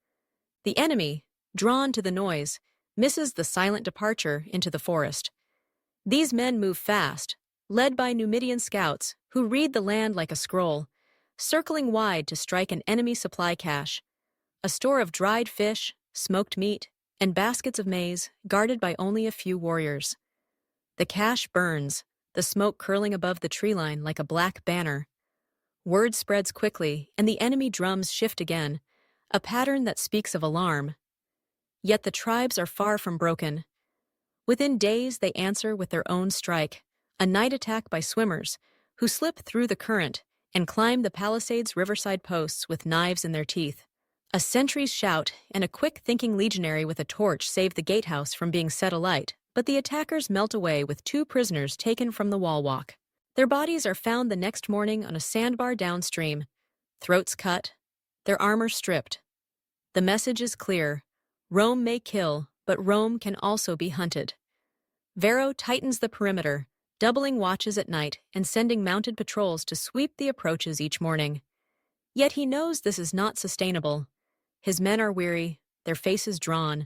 The enemy, drawn to the noise, misses the silent departure into the forest. These men move fast, led by Numidian scouts who read the land like a scroll, circling wide to strike an enemy supply cache, a store of dried fish, smoked meat, and baskets of maize guarded by only a few warriors. The cache burns, the smoke curling above the tree line like a black banner. Word spreads quickly, and the enemy drums shift again, a pattern that speaks of alarm. Yet the tribes are far from broken. Within days, they answer with their own strike, a night attack by swimmers who slip through the current and climb the palisade's riverside posts with knives in their teeth. A sentry's shout and a quick-thinking legionary with a torch save the gatehouse from being set alight, but the attackers melt away with 2 prisoners taken from the wall walk. Their bodies are found the next morning on a sandbar downstream, throats cut, their armor stripped. The message is clear: Rome may kill, but Rome can also be hunted. Varro tightens the perimeter, doubling watches at night and sending mounted patrols to sweep the approaches each morning. Yet he knows this is not sustainable. His men are weary, their faces drawn,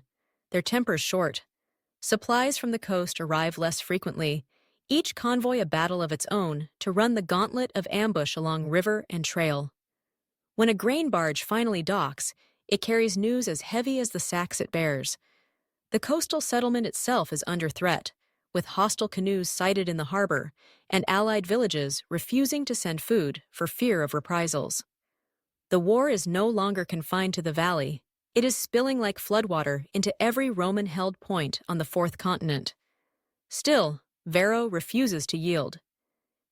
their tempers short. Supplies from the coast arrive less frequently, each convoy a battle of its own to run the gauntlet of ambush along river and trail. When a grain barge finally docks, it carries news as heavy as the sacks it bears. The coastal settlement itself is under threat, with hostile canoes sighted in the harbor and allied villages refusing to send food for fear of reprisals. The war is no longer confined to the valley. It is spilling like floodwater into every Roman-held point on the 4th continent. Still, Varro refuses to yield.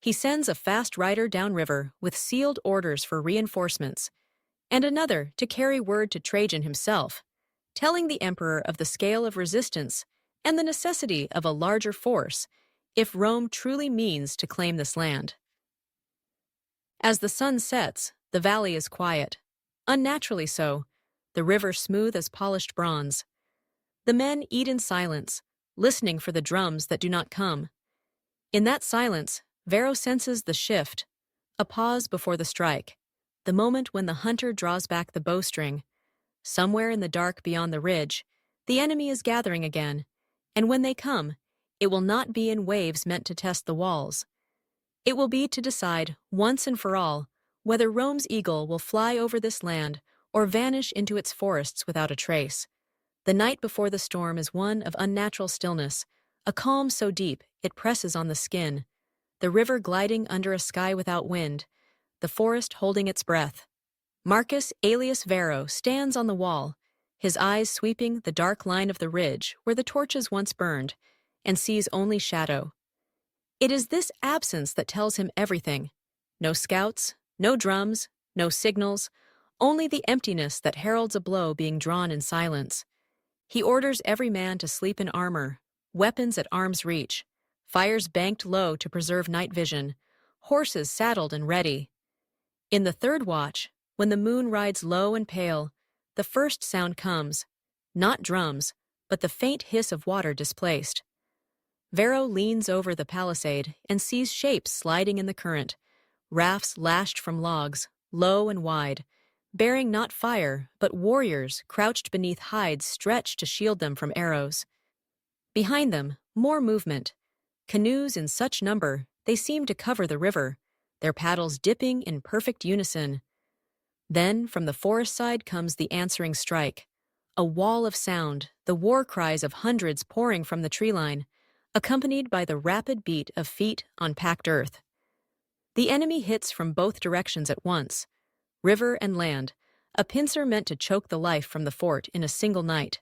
He sends a fast rider downriver with sealed orders for reinforcements, and another to carry word to Trajan himself, telling the emperor of the scale of resistance and the necessity of a larger force if Rome truly means to claim this land. As the sun sets, the valley is quiet, unnaturally so, the river smooth as polished bronze. The men eat in silence, listening for the drums that do not come. In that silence, Varro senses the shift, a pause before the strike, the moment when the hunter draws back the bowstring. Somewhere in the dark beyond the ridge, the enemy is gathering again, and when they come, it will not be in waves meant to test the walls. It will be to decide, once and for all, whether Rome's eagle will fly over this land or vanish into its forests without a trace. The night before the storm is one of unnatural stillness, a calm so deep it presses on the skin, the river gliding under a sky without wind, the forest holding its breath. Marcus Aelius Varro stands on the wall, his eyes sweeping the dark line of the ridge where the torches once burned, and sees only shadow. It is this absence that tells him everything. No scouts, no drums, no signals, only the emptiness that heralds a blow being drawn in silence. He orders every man to sleep in armor, weapons at arm's reach, fires banked low to preserve night vision, horses saddled and ready. In the 3rd watch, when the moon rides low and pale, the first sound comes, not drums, but the faint hiss of water displaced. Varro leans over the palisade and sees shapes sliding in the current, rafts lashed from logs, low and wide, bearing not fire, but warriors crouched beneath hides stretched to shield them from arrows. Behind them, more movement. Canoes in such number, they seem to cover the river, their paddles dipping in perfect unison. Then, from the forest side comes the answering strike. A wall of sound, the war cries of hundreds pouring from the tree line, accompanied by the rapid beat of feet on packed earth. The enemy hits from both directions at once, river and land, a pincer meant to choke the life from the fort in a single night.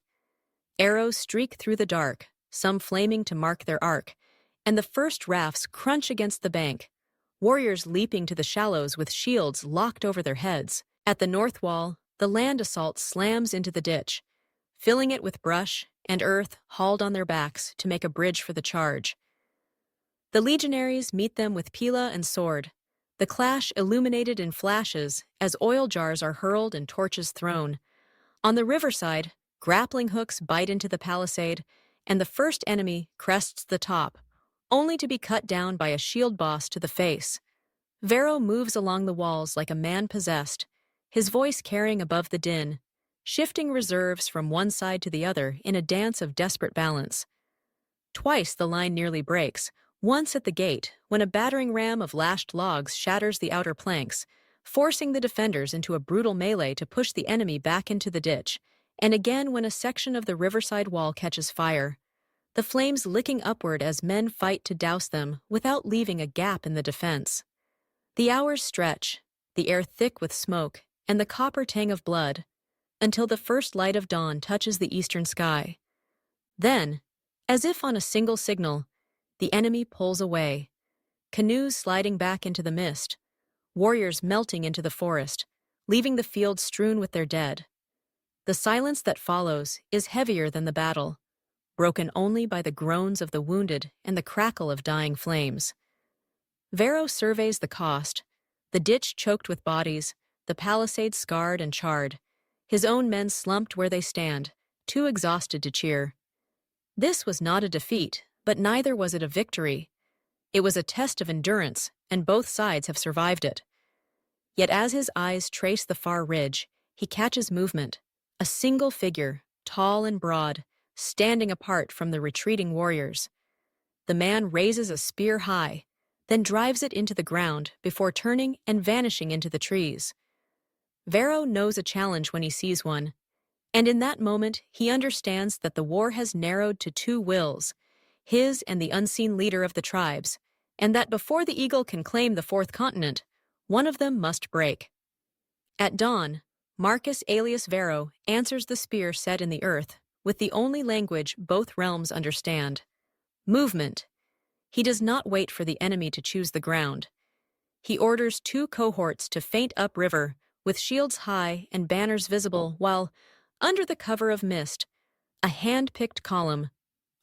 Arrows streak through the dark, some flaming to mark their arc, and the first rafts crunch against the bank, warriors leaping to the shallows with shields locked over their heads. At the north wall, the land assault slams into the ditch, filling it with brush and earth hauled on their backs to make a bridge for the charge. The legionaries meet them with pila and sword, the clash illuminated in flashes as oil jars are hurled and torches thrown. On the riverside, grappling hooks bite into the palisade, and the first enemy crests the top, only to be cut down by a shield boss to the face. Varro moves along the walls like a man possessed, his voice carrying above the din, shifting reserves from one side to the other in a dance of desperate balance. Twice the line nearly breaks, once at the gate, when a battering ram of lashed logs shatters the outer planks, forcing the defenders into a brutal melee to push the enemy back into the ditch, and again when a section of the riverside wall catches fire, the flames licking upward as men fight to douse them without leaving a gap in the defense. The hours stretch, the air thick with smoke, and the copper tang of blood, until the first light of dawn touches the eastern sky. Then, as if on a single signal, the enemy pulls away, canoes sliding back into the mist, warriors melting into the forest, leaving the field strewn with their dead. The silence that follows is heavier than the battle. broken only by the groans of the wounded and the crackle of dying flames. Varro surveys the cost, the ditch choked with bodies, the palisade scarred and charred, his own men slumped where they stand, too exhausted to cheer. This was not a defeat, but neither was it a victory. It was a test of endurance, and both sides have survived it. Yet as his eyes trace the far ridge, he catches movement, a single figure, tall and broad, standing apart from the retreating warriors. The man raises a spear high, then drives it into the ground before turning and vanishing into the trees. Varro knows a challenge when he sees one, and in that moment he understands that the war has narrowed to two wills, his and the unseen leader of the tribes, and that before the eagle can claim the fourth continent, one of them must break. At dawn, Marcus alias Varro answers the spear set in the earth with the only language both realms understand: movement. He does not wait for the enemy to choose the ground. He orders two cohorts to feint upriver, with shields high and banners visible, while, under the cover of mist, a hand-picked column,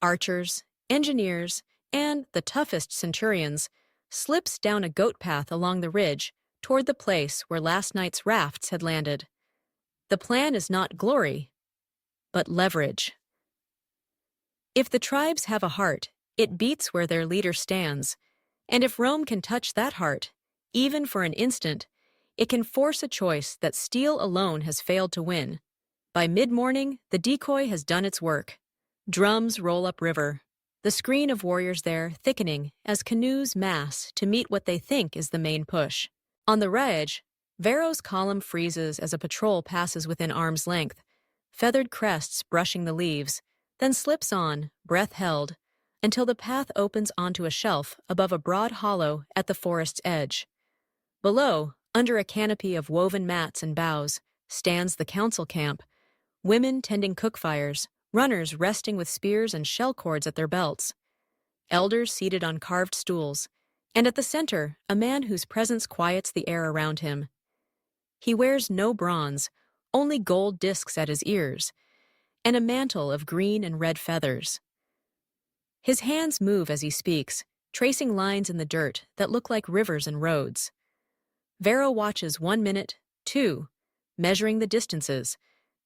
archers, engineers, and the toughest centurions, slips down a goat path along the ridge toward the place where last night's rafts had landed. The plan is not glory, but leverage. If the tribes have a heart, it beats where their leader stands, and if Rome can touch that heart, even for an instant, it can force a choice that steel alone has failed to win. By mid-morning, the decoy has done its work. Drums roll upriver, the screen of warriors there thickening as canoes mass to meet what they think is the main push. On the ridge, Varro's column freezes as a patrol passes within arm's length, feathered crests brushing the leaves, then slips on, breath held, until the path opens onto a shelf above a broad hollow at the forest's edge. Below, under a canopy of woven mats and boughs, stands the council camp, women tending cook fires, runners resting with spears and shell cords at their belts, elders seated on carved stools, and at the center, a man whose presence quiets the air around him. He wears no bronze, only gold discs at his ears, and a mantle of green and red feathers. His hands move as he speaks, tracing lines in the dirt that look like rivers and roads. Varro watches 1 minute, 2, measuring the distances,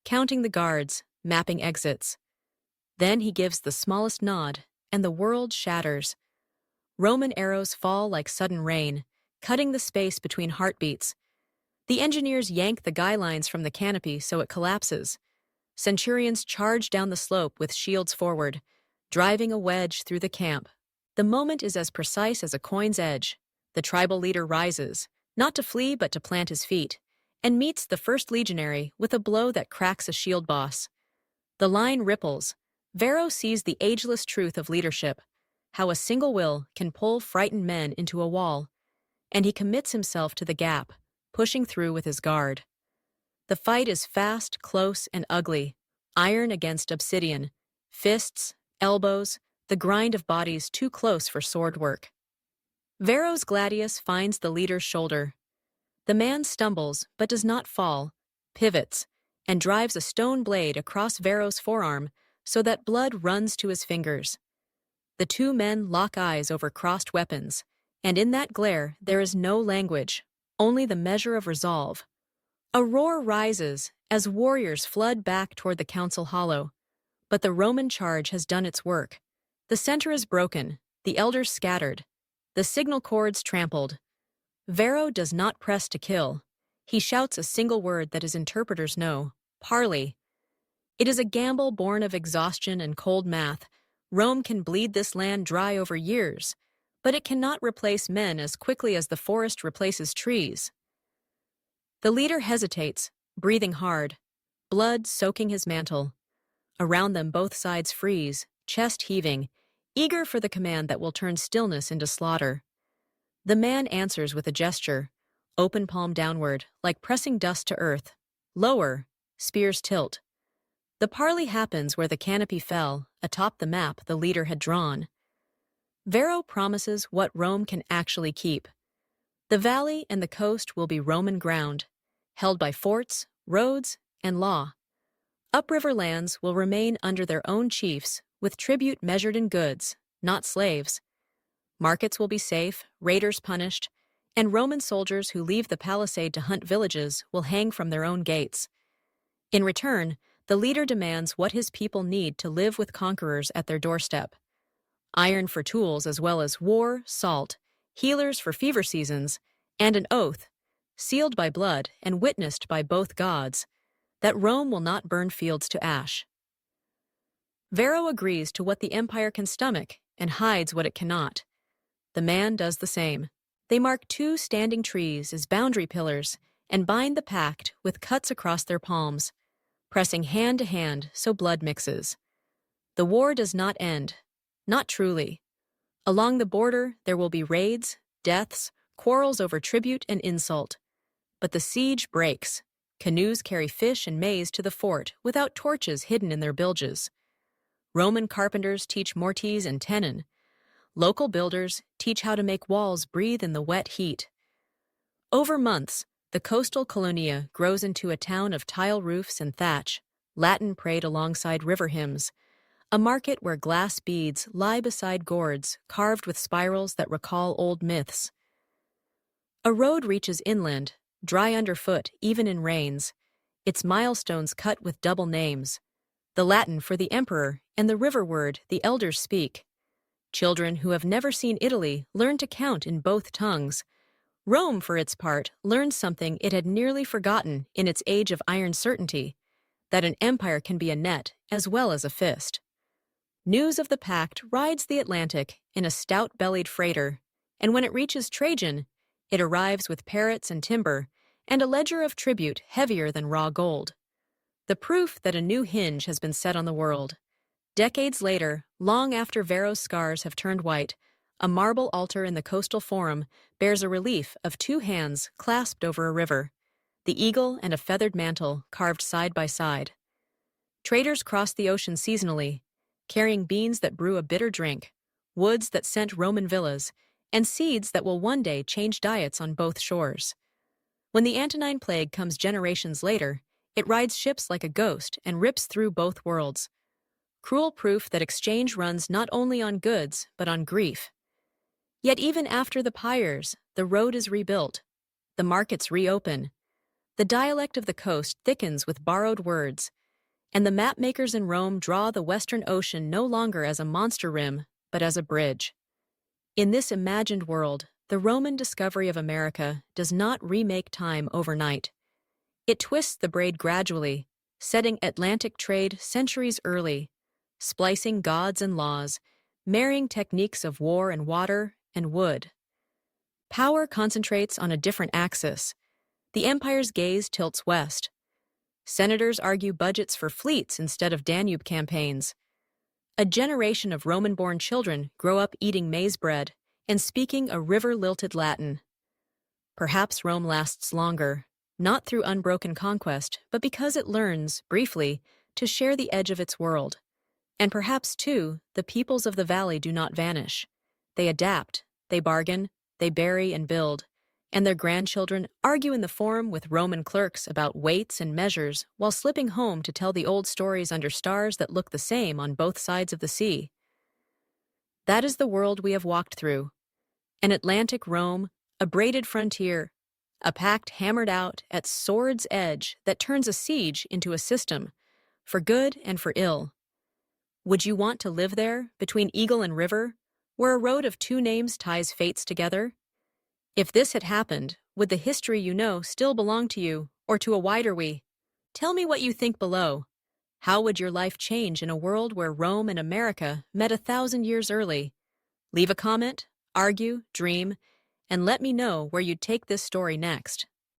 counting the guards, mapping exits. Then he gives the smallest nod, and the world shatters. Roman arrows fall like sudden rain, cutting the space between heartbeats. The engineers yank the guy lines from the canopy so it collapses. Centurions charge down the slope with shields forward, driving a wedge through the camp. The moment is as precise as a coin's edge. The tribal leader rises, not to flee but to plant his feet, and meets the first legionary with a blow that cracks a shield boss. The line ripples. Varro sees the ageless truth of leadership, how a single will can pull frightened men into a wall, and he commits himself to the gap, pushing through with his guard. The fight is fast, close, and ugly, iron against obsidian, fists, elbows, the grind of bodies too close for sword work. Varro's gladius finds the leader's shoulder. The man stumbles, but does not fall, pivots, and drives a stone blade across Varro's forearm so that blood runs to his fingers. The two men lock eyes over crossed weapons, and in that glare there is no language, only the measure of resolve. A roar rises as warriors flood back toward the council hollow, but the Roman charge has done its work. The center is broken, the elders scattered, the signal cords trampled. Varro does not press to kill. He shouts a single word that his interpreters know: parley. It is a gamble born of exhaustion and cold math. Rome can bleed this land dry over years, but it cannot replace men as quickly as the forest replaces trees. The leader hesitates, breathing hard, blood soaking his mantle. Around them both sides freeze, chest heaving, eager for the command that will turn stillness into slaughter. The man answers with a gesture, open palm downward, like pressing dust to earth. Lower, spears tilt. The parley happens where the canopy fell, atop the map the leader had drawn. Varro promises what Rome can actually keep. The valley and the coast will be Roman ground, held by forts, roads, and law. Upriver lands will remain under their own chiefs, with tribute measured in goods, not slaves. Markets will be safe, raiders punished, and Roman soldiers who leave the palisade to hunt villages will hang from their own gates. In return, the leader demands what his people need to live with conquerors at their doorstep: iron for tools as well as war, salt, healers for fever seasons, and an oath, sealed by blood and witnessed by both gods, that Rome will not burn fields to ash. Varro agrees to what the empire can stomach and hides what it cannot. The man does the same. They mark 2 standing trees as boundary pillars and bind the pact with cuts across their palms, pressing hand to hand so blood mixes. The war does not end. Not truly. Along the border, there will be raids, deaths, quarrels over tribute and insult. But the siege breaks. Canoes carry fish and maize to the fort without torches hidden in their bilges. Roman carpenters teach mortise and tenon. Local builders teach how to make walls breathe in the wet heat. Over months, the coastal colonia grows into a town of tile roofs and thatch, Latin prayed alongside river hymns, a market where glass beads lie beside gourds carved with spirals that recall old myths. A road reaches inland, dry underfoot even in rains, its milestones cut with double names, the Latin for the emperor and the river word the elders speak. Children who have never seen Italy learn to count in both tongues. Rome, for its part, learned something it had nearly forgotten in its age of iron certainty, that an empire can be a net as well as a fist. News of the pact rides the Atlantic in a stout-bellied freighter, and when it reaches Trajan, it arrives with parrots and timber and a ledger of tribute heavier than raw gold. The proof that a new hinge has been set on the world. Decades later, long after Varro's scars have turned white, a marble altar in the coastal forum bears a relief of 2 hands clasped over a river, the eagle and a feathered mantle carved side by side. Traders cross the ocean seasonally, carrying beans that brew a bitter drink, woods that scent Roman villas, and seeds that will one day change diets on both shores. When the Antonine Plague comes generations later, it rides ships like a ghost and rips through both worlds. Cruel proof that exchange runs not only on goods, but on grief. Yet even after the pyres, the road is rebuilt. The markets reopen. The dialect of the coast thickens with borrowed words, and the mapmakers in Rome draw the Western Ocean no longer as a monster rim, but as a bridge. In this imagined world, the Roman discovery of America does not remake time overnight. It twists the braid gradually, setting Atlantic trade centuries early, splicing gods and laws, marrying techniques of war and water and wood. Power concentrates on a different axis. The empire's gaze tilts west. Senators argue budgets for fleets instead of Danube campaigns. A generation of Roman-born children grow up eating maize bread and speaking a river-lilted Latin. Perhaps Rome lasts longer, not through unbroken conquest, but because it learns, briefly, to share the edge of its world. And perhaps, too, the peoples of the valley do not vanish. They adapt, they bargain, they bury and build, and their grandchildren argue in the forum with Roman clerks about weights and measures while slipping home to tell the old stories under stars that look the same on both sides of the sea. That is the world we have walked through. An Atlantic Rome, a braided frontier, a pact hammered out at sword's edge that turns a siege into a system, for good and for ill. Would you want to live there, between eagle and river, where a road of 2 names ties fates together? If this had happened, would the history you know still belong to you, or to a wider we? Tell me what you think below. How would your life change in a world where Rome and America met 1,000 years early? Leave a comment, argue, dream, and let me know where you'd take this story next.